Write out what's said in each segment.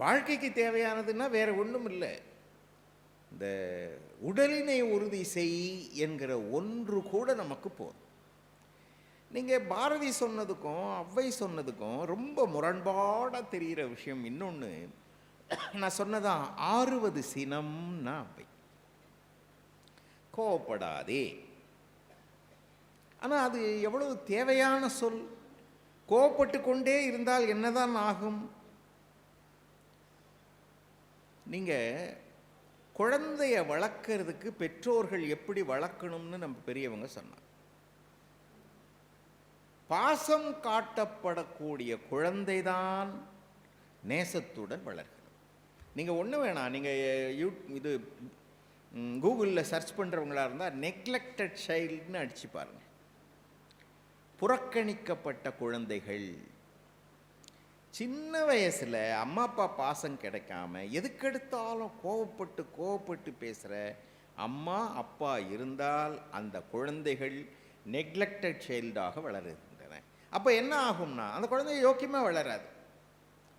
வாழ்க்கைக்கு தேவையானதுன்னா வேற ஒன்றும் இல்லை. இந்த உடலினை உறுதி செய் என்கிற ஒன்று கூட நமக்கு போதும். நீங்கள் பாரதி சொன்னதுக்கும் ஔவை சொன்னதுக்கும் ரொம்ப முரண்பாடாக தெரிகிற விஷயம் இன்னொன்று. நான் சொன்னதான் ஆறுவது சினம்னா ஔவை. கோவப்படாதே. ஆனால் அது எவ்வளவு தேவையான சொல். கோவப்பட்டு கொண்டே இருந்தால் என்னதான் ஆகும்? நீங்கள் குழந்தைய வளர்க்கறதுக்கு பெற்றோர்கள் எப்படி வளர்க்கணும்னு நம்ம பெரியவங்க சொன்னாங்க. பாசம் காட்டப்படக்கூடிய குழந்தைதான் நேசத்துடன் வளர்க்கணும். நீங்கள் ஒன்று வேணாம், நீங்கள் இது கூகுளில் சர்ச் பண்ணுறவங்களா இருந்தால் நெக்லெக்டட் சைல்டுன்னு அடிச்சு பாருங்கள். புறக்கணிக்கப்பட்ட குழந்தைகள். சின்ன வயசில் அம்மா அப்பா பாசம் கிடைக்காம எதுக்கெடுத்தாலும் கோவப்பட்டு பேசுகிற அம்மா அப்பா இருந்தால் அந்த குழந்தைகள் நெக்லெக்டட் சைல்டாக வளருகின்றன. அப்போ என்ன ஆகும்னா அந்த குழந்தை யோக்கியமாக வளராது,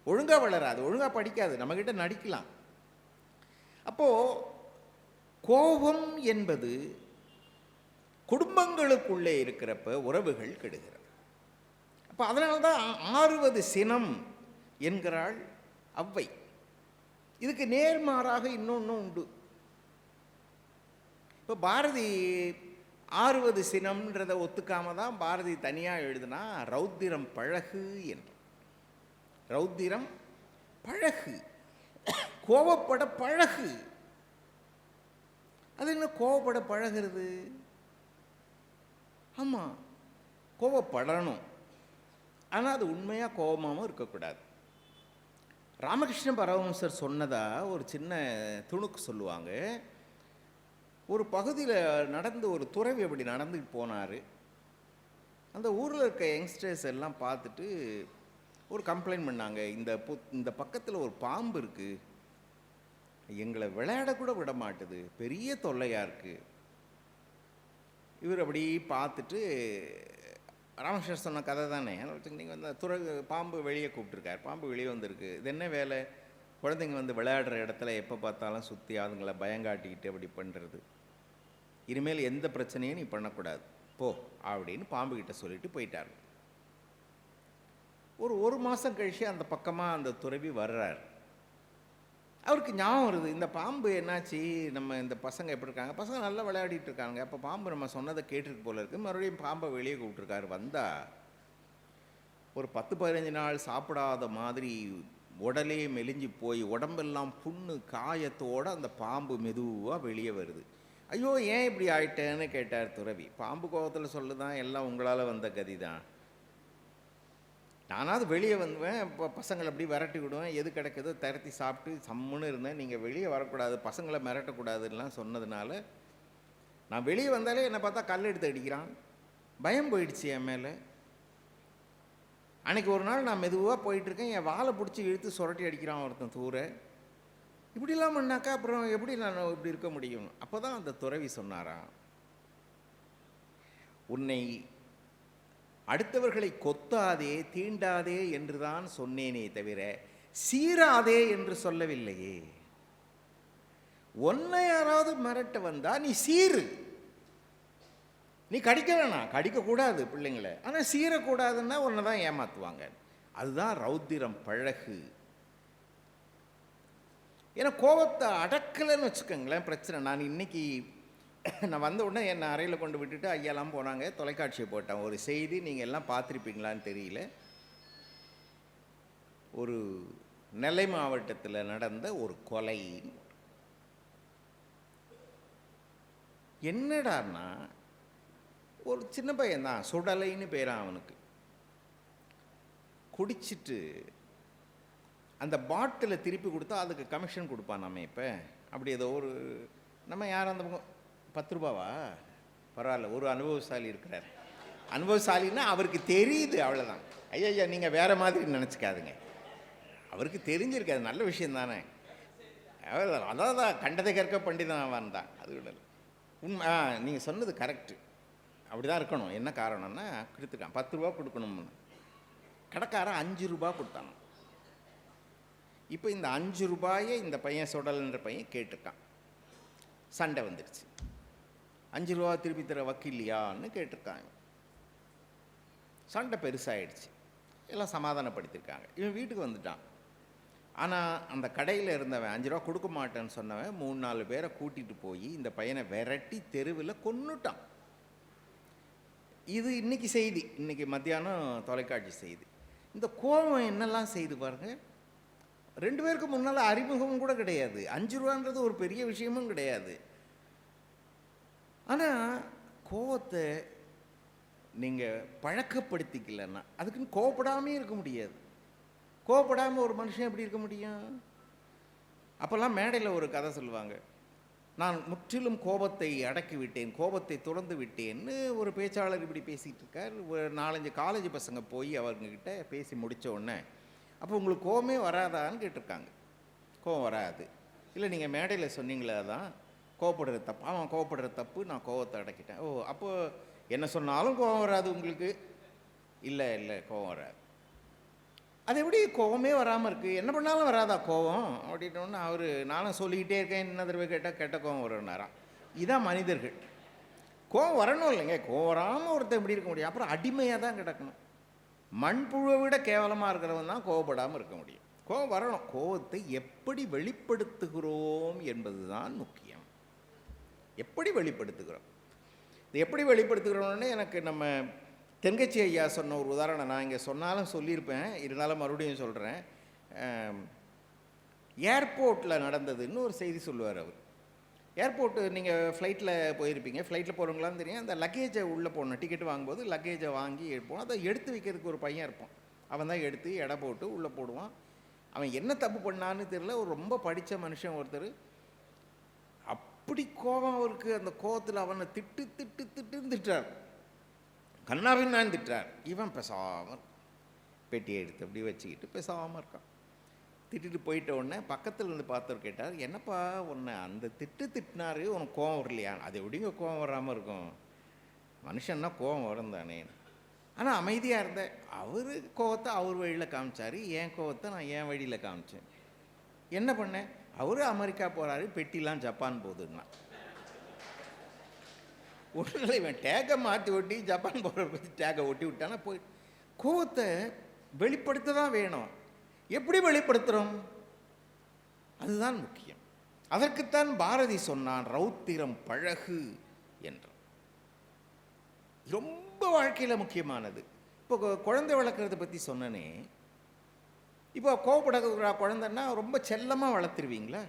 ஒழுங்காக வளராது, ஒழுங்காக படிக்காது, நம்மக்கிட்ட நடிக்கலாம். அப்போது கோபம் என்பது குடும்பங்களுக்குள்ளே இருக்கிறப்ப உறவுகள் கெடுகிறது. அப்போ அதனால தான் ஆறுவது சினம் என்கிறாள் ஔவை. இதுக்கு நேர்மாறாக இன்னொன்று உண்டு. இப்போ பாரதி ஆறுவது சினம்ன்றதை ஒத்துக்காம தான் பாரதி தனியாக எழுதுனா ரௌத்திரம் பழகு என்று. ரௌத்திரம் பழகு, கோபப்பட பழகு. அது என்ன கோபப்பட பழகிறது? ஆமாம், கோபப்படணும், ஆனால் அது உண்மையாக கோபமாகவும் இருக்கக்கூடாது. ராமகிருஷ்ண பரமஹம்சர் சொன்னதா ஒரு சின்ன துணுக்கு சொல்லுவாங்க. ஒரு பகுதியில் நடந்து ஒரு துறவி அப்படி நடந்துட்டு போனார். அந்த ஊரில் இருக்க யங்ஸ்டர்ஸ் எல்லாம் பார்த்துட்டு ஒரு கம்ப்ளைண்ட் பண்ணாங்க, இந்த பக்கத்தில் ஒரு பாம்பு இருக்குது, எங்களை விளையாடக்கூட விட மாட்டுது, பெரிய தொல்லையாக இருக்குது. இவர் அப்படி பார்த்துட்டு ராமகிருஷ்ணர் சொன்ன கதை தானே, நீங்கள் வந்து பாம்பு வெளியே கூப்பிட்ருக்கார், பாம்பு வெளியே வந்திருக்கு, இது என்ன வேலை? குழந்தைங்க வந்து விளையாடுற இடத்துல எப்போ பார்த்தாலும் சுற்றி அதுங்களை பயங்காட்டிக்கிட்டு அப்படி பண்ணுறது, இனிமேல் எந்த பிரச்சனையும் நீ பண்ணக்கூடாது போ அப்படின்னு பாம்புக்கிட்ட சொல்லிட்டு போயிட்டார். ஒரு மாதம் கழிச்சு அந்த பக்கமாக அந்த துறவி வர்றார். அவருக்கு ஞாபகம் வருது, இந்த பாம்பு என்னாச்சு, நம்ம இந்த பசங்க எப்படி இருக்காங்க, பசங்க நல்லா விளையாடிட்டு இருக்காங்க, அப்போ பாம்பு நம்ம சொன்னதை கேட்டிருக்கு போல இருக்குது, மறுபடியும் பாம்பை வெளியே கூப்பிட்ருக்காரு. வந்தால் ஒரு 10-15 நாள் சாப்பிடாத மாதிரி உடலே மெலிஞ்சு போய் உடம்பெல்லாம் புண்ணு காயத்தோடு அந்த பாம்பு மெதுவாக வெளியே வருது. ஐயோ ஏன் இப்படி ஆயிட்டேன்னு கேட்டார் துறவி. பாம்பு கோபத்தில் சொல்லுதான், எல்லாம் உங்களால் வந்த கதி தான், நானாவது வெளியே வந்துவேன், இப்போ பசங்களை அப்படி விரட்டி விடுவேன், எது கிடைக்குதோ திரட்டி சாப்பிட்டு சம்முன்னு இருந்தேன், நீங்கள் வெளியே வரக்கூடாது, பசங்களை மிரட்டக்கூடாதுலாம் சொன்னதுனால நான் வெளியே வந்தாலே என்னை பார்த்தா கல் எடுத்து அடிக்கிறான், பயம் போயிடுச்சு என் மேலே. அன்றைக்கி ஒரு நாள் நான் மெதுவாக போயிட்டுருக்கேன், என் வாழை பிடிச்சி இழுத்து சுரட்டி அடிக்கிறான் ஒருத்தன் தூர. இப்படிலாம் பண்ணாக்கா அப்புறம் எப்படி நான் இப்படி இருக்க முடியும்? அப்போ தான் அந்த துறவி சொன்னாராம், உன்னை அடுத்தவர்களை கொத்தாதே தீண்டாதே என்று தான் சொன்னேனே தவிர சீராதே என்று சொல்லவில்லையே. உன்னை யாராவது மிரட்ட வந்தா நீ சீரு, நீ கடிக்க வேணாம், கடிக்கக்கூடாது பிள்ளைங்களை, ஆனால் சீரக்கூடாதுன்னா உன்னை தான் ஏமாற்றுவாங்க. அதுதான் ரௌத்திரம் பழகு. ஏன்னா கோபத்தை அடக்கலைன்னு வச்சுக்கோங்களேன் பிரச்சனை. நான் இன்னைக்கு நான் வந்த உடனே என்னை அறையில் கொண்டு விட்டுட்டு ஐயாலாம் போனாங்க, தொலைக்காட்சியை போட்டேன். ஒரு செய்தி நீங்கள் எல்லாம் பார்த்துருப்பீங்களான்னு தெரியல, ஒரு நெல்லை மாவட்டத்தில் நடந்த ஒரு கொலை. என்னடான்னா ஒரு சின்ன பையன்தான், சுடலைன்னு பேரான் அவனுக்கு, குடிச்சிட்டு அந்த பாட்டிலை திருப்பி கொடுத்தா அதுக்கு கமிஷன் கொடுப்பான். நம்ம இப்போ அப்படி ஏதோ ஒரு நம்ம யார் அந்த 10 ரூபாவா பரவாயில்ல, ஒரு அனுபவசாலி இருக்கிறார். அனுபவசாலின்னா அவருக்கு தெரியுது, அவ்வளோதான். ஐயா நீங்கள் வேறு மாதிரி நினச்சிக்காதுங்க, அவருக்கு தெரிஞ்சிருக்காது, நல்ல விஷயம் தானே. அதான் கண்டதை கற்க பண்டிதன் வந்தான், அது விடல உண்மை. நீங்கள் சொன்னது கரெக்டு, அப்படி தான் இருக்கணும். என்ன காரணம்னா கொடுத்துட்டான், 10 ரூபா கொடுக்கணும்னு, கடைக்காரன் 5 ரூபா கொடுத்தானோ. இப்போ இந்த 5 ரூபாயை இந்த பையன் சுடல்ன்ற பையன் கேட்டிருக்கான். சண்டை வந்துடுச்சு. 5 ரூபா திருப்பி தர வக்கில்லையான்னு கேட்டிருக்காங்க. சண்டை பெருசாகிடுச்சு. எல்லாம் சமாதானப்படுத்தியிருக்காங்க. இவன் வீட்டுக்கு வந்துட்டான். ஆனால் அந்த கடையில் இருந்தவன் 5 ரூபா கொடுக்க மாட்டேன்னு சொன்னவன் 3-4 பேரை கூட்டிகிட்டு போய் இந்த பையனை விரட்டி தெருவில் கொன்னுட்டான். இது இன்றைக்கி செய்தி, இன்றைக்கி மத்தியானம் தொலைக்காட்சி செய்தி. இந்த கோபம் என்னெல்லாம் செய்து பாருங்கள். 2 பேருக்கு முன்னால் அறிமுகமும் கூட கிடையாது. 5 ரூபான்றது ஒரு பெரிய விஷயமும் கிடையாது. ஆனால் கோபத்தை நீங்கள் பழக்கப்படுத்திக்கலன்னா அதுக்குன்னு கோபப்படாமே இருக்க முடியாது. கோபப்படாமல் ஒரு மனுஷன் எப்படி இருக்க முடியும்? அப்போல்லாம் மேடையில் ஒரு கதை சொல்லுவாங்க. நான் முற்றிலும் கோபத்தை அடக்கி விட்டேன், கோபத்தை துறந்து விட்டேன்னு ஒரு பேச்சாளர் இப்படி பேசிகிட்டு இருக்கார். ஒரு 4-5 காலேஜ் பசங்க போய் அவங்கக்கிட்ட பேசி முடித்த உடனே, அப்போ உங்களுக்கு கோபமே வராதான்னு கேட்டிருக்காங்க. கோபம் வராது. இல்லை நீங்கள் மேடையில் சொன்னீங்களே தான் கோபப்படுற தப்பு. அவன் கோபப்படுற தப்பு, நான் கோபத்தை அடக்கிட்டேன். ஓ, அப்போ என்ன சொன்னாலும் கோபம் வராது உங்களுக்கு? இல்லை இல்லை, கோபம் வராது. அது எப்படி கோபமே வராமல் இருக்குது? என்ன பண்ணாலும் வராதா கோபம் அப்படின்னோடனே அவர், நானும் சொல்லிக்கிட்டே இருக்கேன், இன்னும் தடவை கேட்டால் கெட்ட கோபம் வரும்னாராம். இதான் மனிதர்கள். கோபம் வரணும் இல்லைங்க. கோபம் வராமல் ஒருத்தர் எப்படி இருக்க முடியும்? அப்புறம் அடிமையாக தான் கிடக்கணும். மண்புழுவை விட கேவலமாக இருக்கிறவன் தான் கோபப்படாமல் இருக்க முடியும். கோபம் வரணும். கோபத்தை எப்படி வெளிப்படுத்துகிறோம் என்பது தான் முக்கியம். எப்படி வெளிப்படுத்துகிறோம்? இது எப்படி வெளிப்படுத்துகிறோன்னு எனக்கு நம்ம தென்கட்சி ஐயா சொன்ன ஒரு உதாரணம் நான் இங்கே சொன்னாலும் சொல்லியிருப்பேன், இருந்தாலும் மறுபடியும் சொல்கிறேன். ஏர்போர்ட்டில் நடந்ததுன்னு ஒரு செய்தி சொல்லுவார் அவர். ஏர்போர்ட்டு நீங்கள் ஃப்ளைட்டில் போயிருப்பீங்க, ஃப்ளைட்டில் போகிறவங்களான்னு தெரியும். அந்த லக்கேஜை உள்ளே போடணும். டிக்கெட் வாங்கும்போது லக்கேஜை வாங்கி எடுப்போம். அதை எடுத்து வைக்கிறதுக்கு ஒரு பையன் இருப்பான். அவன் தான் எடுத்து எடை போட்டு உள்ளே போடுவான். அவன் என்ன தப்பு பண்ணான்னு தெரியல. ஒரு ரொம்ப படித்த மனுஷன் ஒருத்தர். அப்படி கோபம் அவருக்கு. அந்த கோபத்தில் அவனை திட்டுன்னு திட்டார். கண்ணாவின் திட்டார். இவன் பேசாமல் பெட்டியை எடுத்து அப்படி வச்சுக்கிட்டு பேசாமல் இருக்கான். திட்டிட்டு போயிட்ட உடனே பக்கத்தில் இருந்து பார்த்தவர் கேட்டார், என்னப்பா உன்னை அந்த திட்டினாரு, உனக்கு கோவம் வரலையா? அது எப்படிங்க கோவம் வராமல் இருக்கும்? மனுஷன்னா கோவம் வரும் தானே. ஆனால் அமைதியாக இருந்தேன். அவர் கோவத்தை அவர் வழியில் காமிச்சார், என் கோவத்தை நான் என் வழியில் காமிச்சேன். என்ன பண்ணேன்? அவர் அமெரிக்கா போகிறாரு, பெட்டிலாம் ஜப்பான் போகுதுன்னா. ஒன்றும் இவன் டேக்கை மாற்றி ஒட்டி ஜப்பான் போகிற பற்றி டேக்கை ஒட்டி விட்டானா போய். கோவத்தை வெளிப்படுத்த தான் வேணும். எப்படி வெளிப்படுத்துகிறோம்? அதுதான் முக்கியம். அதற்குத்தான் பாரதி சொன்னான், ரௌத்திரம் பழகு என்றான். ரொம்ப வாழ்க்கையில் முக்கியமானது. இப்போ குழந்தை வளர்க்குறத பற்றி சொன்னனே. இப்போ கோவப்படுற குழந்தைன்னா ரொம்ப செல்லமாக வளர்த்துருவீங்களா?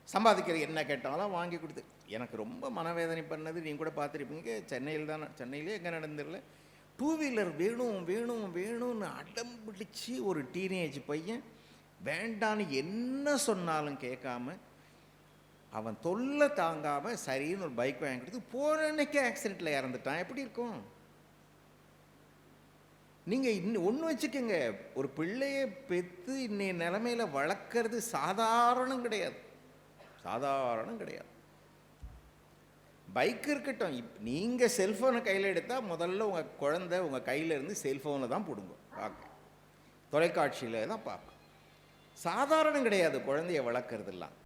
சம்பாதிக்கிற என்ன கேட்டாலும் வாங்கி கொடுத்து. எனக்கு ரொம்ப மனவேதனை பண்ணது நீங்கள் கூட பார்த்துருப்பீங்க. சென்னையிலே எங்கே நடந்துடல. 2 வீலர் வேணும் வேணும் வேணும்னு அடம் பிடிச்சி ஒரு டீனேஜ் பையன் வேண்டான்னு என்ன சொன்னாலும் கேட்காம, அவன் தொல்லை தாங்காமல் சரின்னு ஒரு பைக் வாங்கி கொடுத்து போன அன்னைக்கே ஆக்சிடெண்ட்டில் இறந்துட்டான். எப்படி இருக்கும்? நீங்கள் இன்னும் ஒன்று வச்சுக்கோங்க, ஒரு பிள்ளையை பெற்று இன்னைய நிலைமையில் வளர்க்குறது சாதாரணம் கிடையாது. சாதாரணம் கிடையாது. பைக் இருக்கட்டும், நீங்கள் செல்ஃபோனை கையில் எடுத்தால் முதல்ல உங்கள் குழந்தை உங்கள் கையில் இருந்து செல்ஃபோனை தான் பிடுங்கும். பார்க்க தொலைக்காட்சியில் தான் பார்க்கும். சாதாரணம் கிடையாது குழந்தைய வளர்க்குறதெல்லாம்.